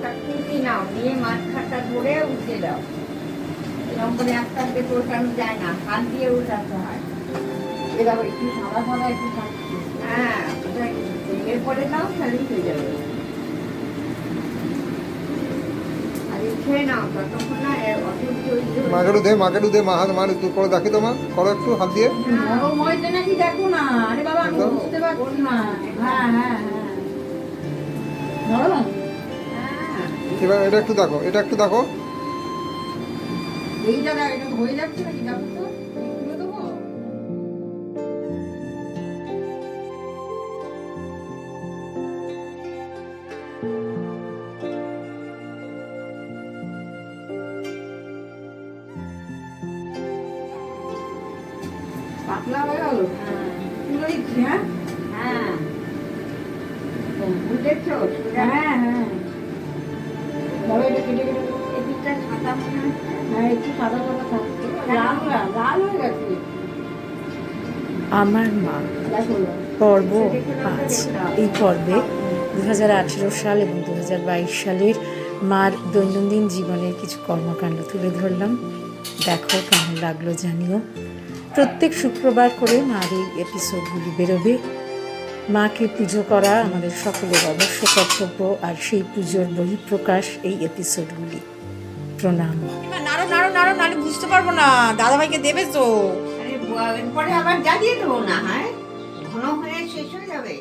একটা খুঁটি নাও, নিয়ে মাথাটা ধরে উঠে দাও। এরকম করে একটা হাতে ওঠানো যায় না, হাত দিয়ে উঠাতে হয়। এরকম একটু সাদা সাদা একটু থাকছে। হ্যাঁ, ওটা এরপরে দাও, তাহলেই হয়ে যাবে। আর উঠে নাও, ততক্ষণ না মাকে দে মা হাত মার একটু করে দেখি তো মা, করো একটু হাত দিয়ে। নরম হয়েছে নাকি দেখো না। আরে বাবা আমি একদম। বুঝতে পারছি না। হ্যাঁ হ্যাঁ হ্যাঁ নরম। হ্যাঁ, এবার এটা একটু দেখো, এটা একটু দেখো। এইটা দেখ, এটা হয়ে যাচ্ছে নাকি দেখো তো। তুলে দেবো। পাতলা হয়ে গেল। তুলে দিচ্ছি। হ্যাঁ হ্যাঁ, বুঝেছো? হ্যাঁ হ্যাঁ বলো এটা কেটে কেটে দেবো। এদিকটা সাদা মনে হচ্ছে। হ্যাঁ একটু সাদা সাদা থাকছে। লাল লাল হয়ে গেছে। আমার মা দেখো পর্ব 5। এই পর্বে 2018 সাল এবং 2022 সালের মার দৈনন্দিন জীবনের কিছু কর্মকাণ্ড তুলে ধরলাম। দেখো কেমন লাগলো জানিও। প্রত্যেক শুক্রবার করে মার এই এপিসোডগুলি বেরোবে। মাকে পুজো করা আমাদের সকলের অবশ্য কর্তব্য, আর সেই পুজোর বহিঃপ্রকাশ এই এপিসোডগুলি। প্রণাম। নাড়ো নাড়ো নাড়ো, নাহলে বুঝতে পারবো না। দাদাভাইকে দেবে তো। আরে এরপরে আবার জ্বালিয়ে দেবো না, হয় ঘন হয়ে শেষ হয়ে যাবে।